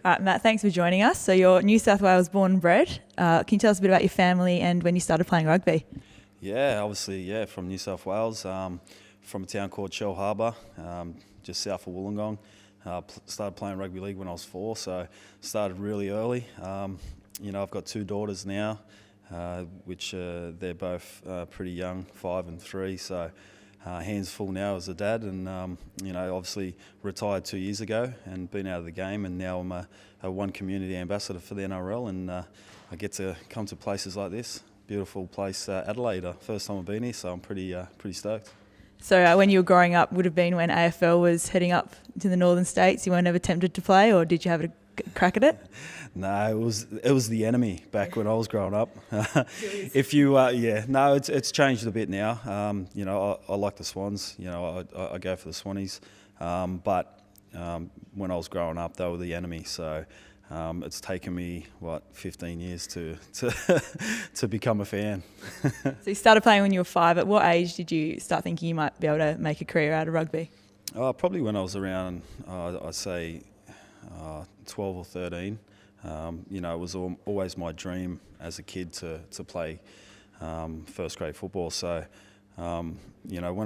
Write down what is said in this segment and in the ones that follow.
All right, Matt, thanks for joining us. So you're New South Wales born and bred. Can you tell us a bit about your family and when you started playing rugby? Yeah, obviously, from New South Wales, from a town called Shell Harbour, just south of Wollongong. Started playing rugby league when I was 4, so started really early. I've got 2 daughters now, which they're both pretty young, 5 and 3, so hands full now as a dad, and obviously retired 2 years ago and been out of the game, and now I'm a one community ambassador for the NRL, and I get to come to places like this. Beautiful place, Adelaide. First time I've been here, so I'm pretty stoked. So when you were growing up, would have been when AFL was heading up to the northern states. You weren't ever tempted to play, or did you have a crack at it? No, it was the enemy back when I was growing up. It's changed a bit now. I like the Swans. I go for the Swannies, but when I was growing up, they were the enemy. So it's taken me 15 years to to become a fan. So you started playing when you were 5. At what age did you start thinking you might be able to make a career out of rugby? Probably when I was around, I'd say 12 or 13. It was always my dream as a kid to play first grade football. So, when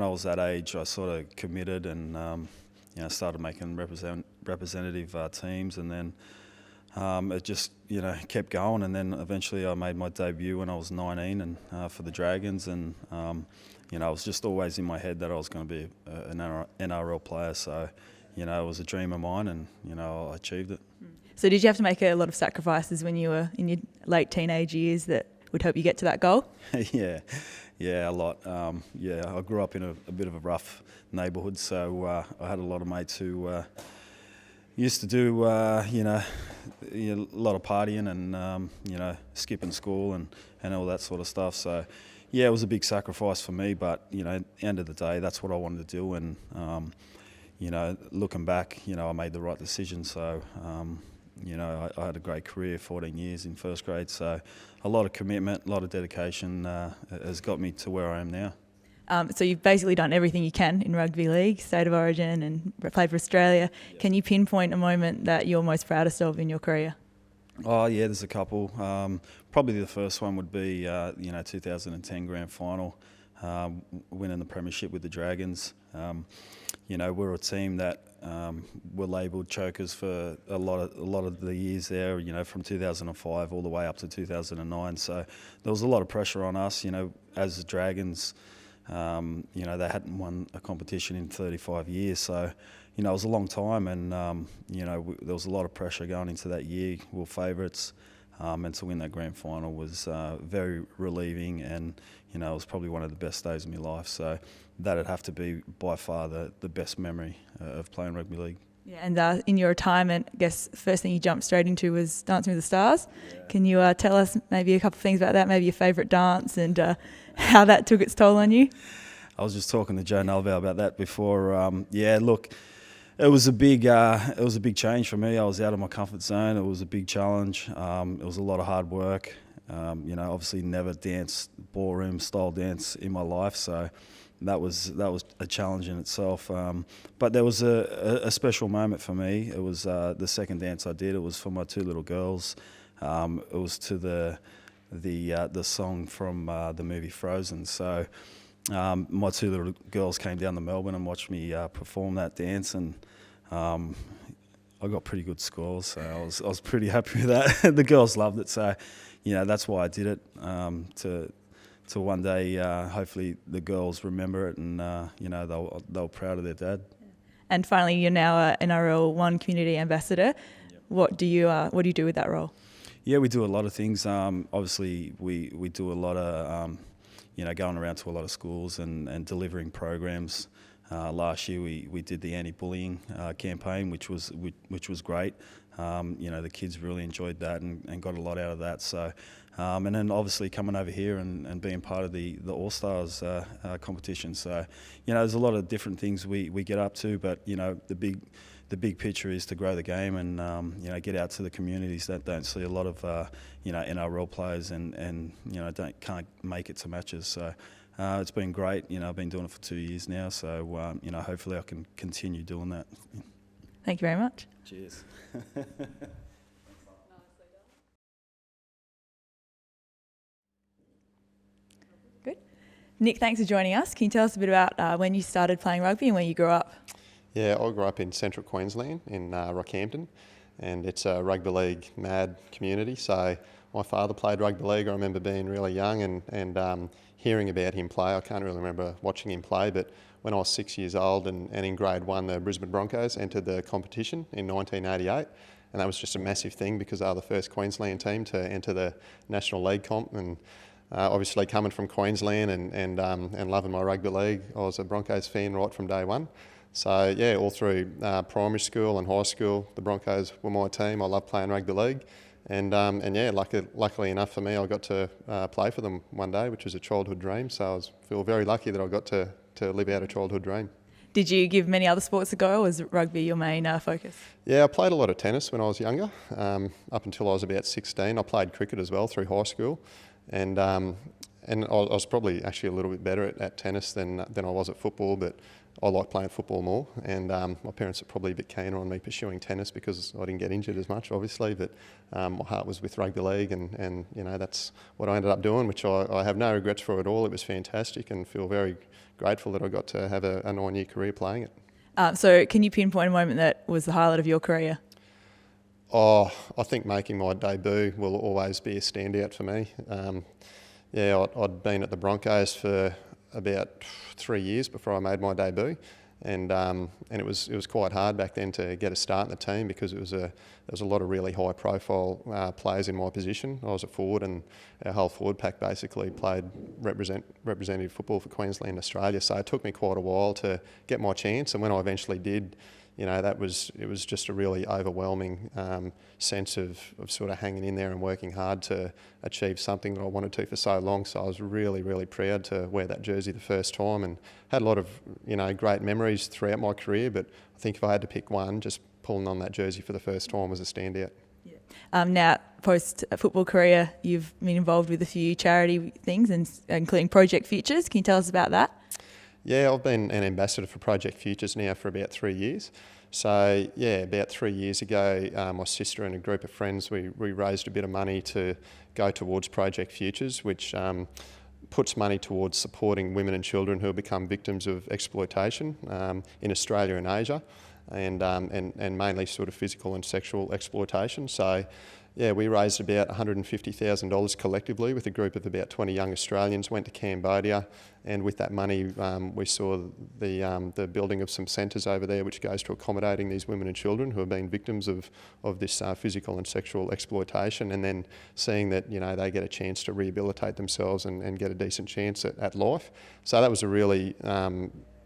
I was that age, I sort of committed and started making representative teams, and then it just kept going. And then eventually I made my debut when I was 19 and for the Dragons, and it was just always in my head that I was going to be an NRL player. So, it was a dream of mine, and I achieved it. So did you have to make a lot of sacrifices when you were in your late teenage years that would help you get to that goal? Yeah, a lot. I grew up in a bit of a rough neighbourhood, so I had a lot of mates who used to do a lot of partying and skipping school and all that sort of stuff. So yeah, it was a big sacrifice for me, but at the end of the day, that's what I wanted to do, and looking back, I made the right decision. So I had a great career, 14 years in first grade, so a lot of commitment, a lot of dedication has got me to where I am now. So you've basically done everything you can in rugby league, state of origin, and played for Australia. Yep. Can you pinpoint a moment that you're most proudest of in your career? Oh yeah, there's a couple. Probably the first one would be 2010 grand final, winning the premiership with the Dragons. We're a team that were labelled chokers for a lot of the years there. From 2005 all the way up to 2009. So there was a lot of pressure on us. As the Dragons, they hadn't won a competition in 35 years. So it was a long time, and there was a lot of pressure going into that year. We were favourites. And to win that grand final was very relieving, and it was probably one of the best days of my life. So that'd have to be by far the best memory of playing rugby league. Yeah, and in your retirement, I guess the first thing you jumped straight into was Dancing with the Stars. Yeah. Can you tell us maybe a couple of things about that, maybe your favourite dance and how that took its toll on you? I was just talking to Joe Galuvao about that before. Look, it was a big change for me. I was out of my comfort zone. It was a big challenge. It was a lot of hard work. Obviously never danced ballroom style dance in my life, so that was a challenge in itself. But there was a special moment for me. It was the second dance I did. It was for my 2 little girls. It was to the song from the movie Frozen. So my 2 little girls came down to Melbourne and watched me perform that dance, and I got pretty good scores, so I was pretty happy with that. The girls loved it, so that's why I did it, to one day hopefully the girls remember it, and they were proud of their dad. And finally, you're now an NRL One Community Ambassador. Yep. What do you do with that role? Yeah, we do a lot of things. Obviously, we do a lot of going around to a lot of schools and delivering programs. Last year we did the anti-bullying campaign, which was great. The kids really enjoyed that and got a lot out of that. So, and then obviously coming over here and being part of the All Stars competition. So, there's a lot of different things we get up to, but the big picture is to grow the game and get out to the communities that don't see a lot of NRL players and can't make it to matches. So. It's been great. I've been doing it for 2 years now, so hopefully I can continue doing that. Thank you very much. Cheers. Good. Nick, thanks for joining us. Can you tell us a bit about when you started playing rugby and where you grew up? Yeah, I grew up in central Queensland in Rockhampton, and it's a rugby league mad community. So my father played rugby league. I remember being really young and hearing about him play. I can't really remember watching him play, but when I was 6 years old and in grade 1, the Brisbane Broncos entered the competition in 1988. And that was just a massive thing because they were the first Queensland team to enter the National League comp. And obviously coming from Queensland and loving my rugby league, I was a Broncos fan right from day one. So yeah, all through primary school and high school, the Broncos were my team. I loved playing rugby league, and yeah, luckily enough for me, I got to play for them one day, which was a childhood dream. So I feel very lucky that I got to live out a childhood dream. Did you give many other sports a go, or was rugby your main focus? Yeah, I played a lot of tennis when I was younger. Up until I was about 16, I played cricket as well through high school, and I was probably actually a little bit better at tennis than I was at football, but I like playing football more, and my parents are probably a bit keener on me pursuing tennis because I didn't get injured as much, obviously, but my heart was with rugby league, and you know, that's what I ended up doing, which I have no regrets for at all. It was fantastic and feel very grateful that I got to have a 9-year career playing it. So can you pinpoint a moment that was the highlight of your career? Oh, I think making my debut will always be a standout for me. Yeah, I'd been at the Broncos for about 3 years before I made my debut, and it was quite hard back then to get a start in the team because there was a lot of really high profile players in my position. I was a forward, and our whole forward pack basically played representative football for Queensland, Australia. So it took me quite a while to get my chance, and when I eventually did, you know, it was just a really overwhelming sense of sort of hanging in there and working hard to achieve something that I wanted to for so long. So I was really, really proud to wear that jersey the first time, and had a lot of, you know, great memories throughout my career. But I think if I had to pick one, just pulling on that jersey for the first time was a standout. Yeah. Now, post-football career, you've been involved with a few charity things, including Project Futures. Can you tell us about that? Yeah, I've been an ambassador for Project Futures now for about 3 years. So yeah, about 3 years ago, my sister and a group of friends, we raised a bit of money to go towards Project Futures, which puts money towards supporting women and children who have become victims of exploitation in Australia and Asia, and mainly sort of physical and sexual exploitation. So yeah, we raised about $150,000 collectively with a group of about 20 young Australians, went to Cambodia, and with that money we saw the building of some centres over there which goes to accommodating these women and children who have been victims of this physical and sexual exploitation, and then seeing that, you know, they get a chance to rehabilitate themselves and get a decent chance at life. So that was a really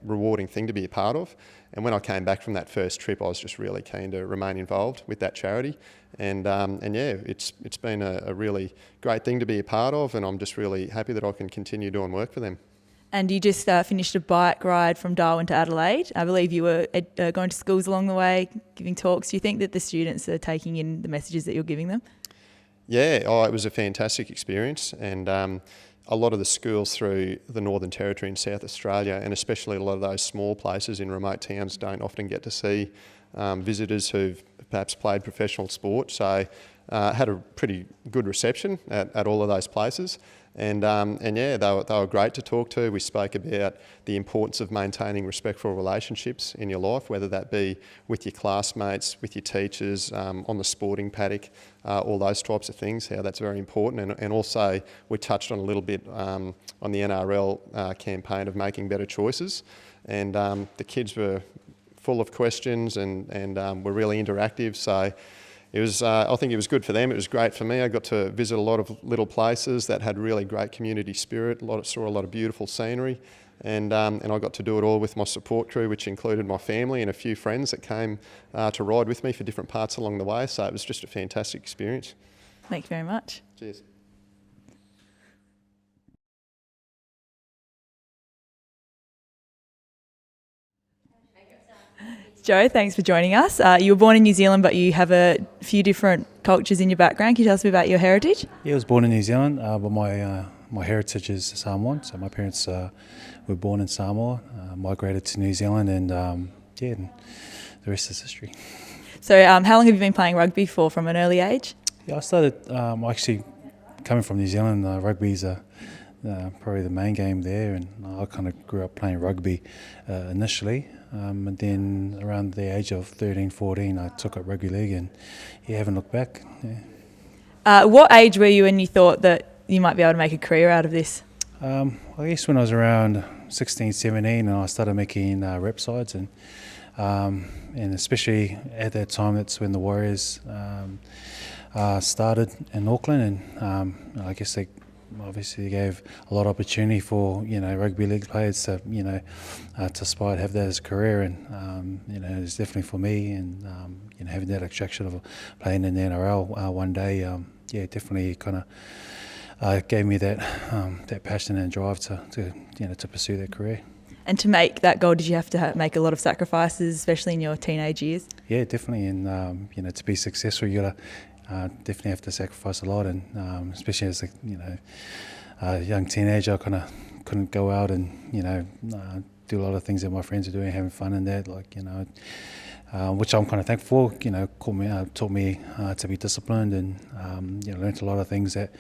rewarding thing to be a part of. And when I came back from that first trip, I was just really keen to remain involved with that charity. And yeah, it's been a really great thing to be a part of, and I'm just really happy that I can continue doing work for them. And you just finished a bike ride from Darwin to Adelaide. I believe you were going to schools along the way, giving talks. Do you think that the students are taking in the messages that you're giving them? Yeah, it was a fantastic experience, and a lot of the schools through the Northern Territory in South Australia, and especially a lot of those small places in remote towns, don't often get to see visitors who've perhaps played professional sport. So had a pretty good reception at all of those places. And yeah, they were great to talk to. We spoke about the importance of maintaining respectful relationships in your life, whether that be with your classmates, with your teachers, on the sporting paddock, all those types of things, how that's very important. And also we touched on a little bit on the NRL campaign of making better choices. And the kids were full of questions and were really interactive. So it was, I think it was good for them. It was great for me. I got to visit a lot of little places that had really great community spirit. Saw a lot of beautiful scenery, and I got to do it all with my support crew, which included my family and a few friends that came to ride with me for different parts along the way. So it was just a fantastic experience. Thank you very much. Cheers. Joe, thanks for joining us. You were born in New Zealand, but you have a few different cultures in your background. Can you tell us a bit about your heritage? Yeah, I was born in New Zealand, but my heritage is Samoan. So my parents were born in Samoa, migrated to New Zealand, and the rest is history. So how long have you been playing rugby for from an early age? Yeah, I started actually coming from New Zealand. Rugby's probably the main game there, and I kind of grew up playing rugby initially. And then around the age of 13, 14, I took up rugby league, and haven't looked back. Yeah. What age were you when you thought that you might be able to make a career out of this? I guess when I was around 16, 17, and I started making rep sides, and especially at that time, that's when the Warriors started in Auckland, and I guess they obviously gave a lot of opportunity for rugby league players to to aspire to have that as a career, and it's definitely for me, and having that attraction of playing in the NRL one day, definitely kind of gave me that passion and drive to pursue that career. And to make that goal, did you have to make a lot of sacrifices, especially in your teenage years? Yeah, definitely, and to be successful, you got to definitely have to sacrifice a lot, and especially as a young teenager, I kind of couldn't go out and do a lot of things that my friends are doing, having fun and that, which I'm kind of thankful for. Taught me to be disciplined, and learnt a lot of things that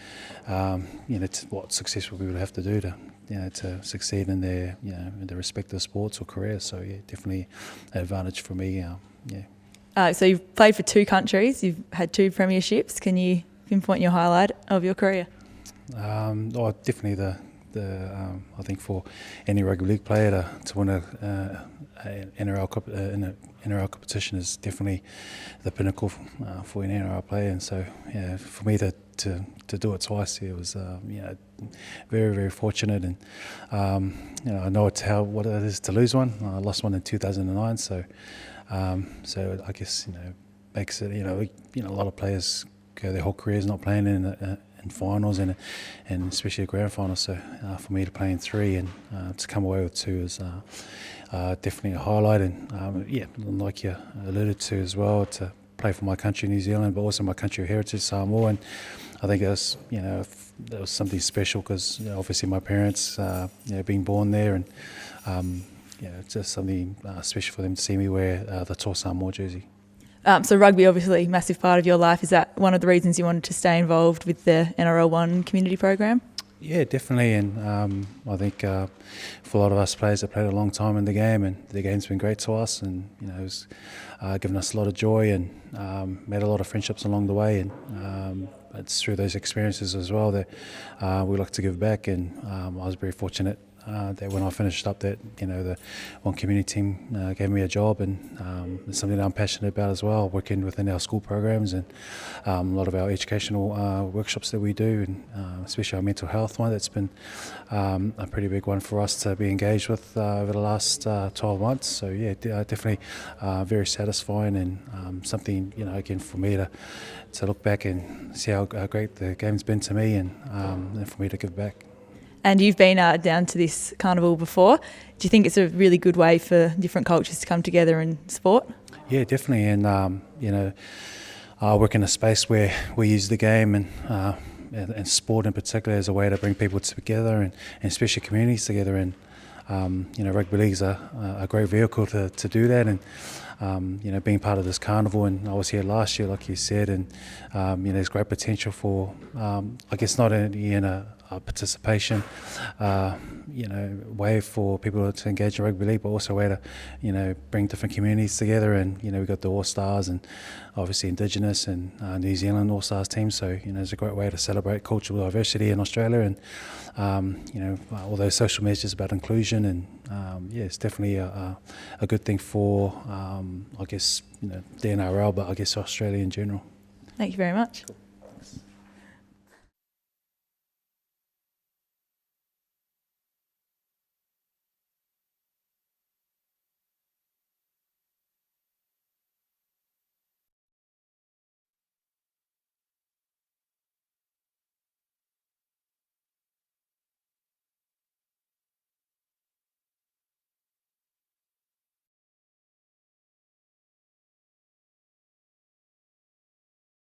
what successful people have to do to succeed in their in their respective sports or careers. So yeah, definitely an advantage for me. So you've played for 2 countries, you've had 2 premierships. Can you pinpoint your highlight of your career? Definitely the I think for any rugby league player to win an NRL competition is definitely the pinnacle for an NRL player, and so for me to do it twice, it was very, very fortunate, and I know what it is to lose one. I lost one in 2009, so I guess makes it a lot of players go their whole careers not playing in finals and especially a grand final. So for me to play in 3 and to come away with 2 is definitely a highlight. And like you alluded to as well, to play for my country, New Zealand, but also my country of heritage, Samoa. And I think that was something special because obviously my parents being born there, and it's just something special for them to see me wear the Tō Samoa jersey. So rugby, obviously, a massive part of your life. Is that one of the reasons you wanted to stay involved with the NRL 1 community program? Yeah, definitely, and I think for a lot of us players that played a long time in the game, and the game's been great to us, and it's given us a lot of joy, and made a lot of friendships along the way, and it's through those experiences as well that we like to give back, and I was very fortunate that when I finished up that the 1 community team gave me a job, and it's something that I'm passionate about as well, working within our school programs and a lot of our educational workshops that we do, and especially our mental health one. That's been a pretty big one for us to be engaged with over the last 12 months. So yeah, definitely very satisfying, and something again for me to look back and see how great the game's been to me, and for me to give back. And you've been down to this carnival before. Do you think it's a really good way for different cultures to come together in sport? Yeah, definitely. And I work in a space where we use the game and sport in particular as a way to bring people together, and especially communities together. And rugby league is a great vehicle to do that. And being part of this carnival, and I was here last year, like you said, and there's great potential for, I guess, not only in a participation, way for people to engage in rugby league, but also a way to, bring different communities together. And we've got the All Stars, and obviously Indigenous and New Zealand All Stars teams. So it's a great way to celebrate cultural diversity in Australia, and all those social measures about inclusion, and it's definitely a good thing for I guess the NRL, but I guess Australia in general. Thank you very much. Cool.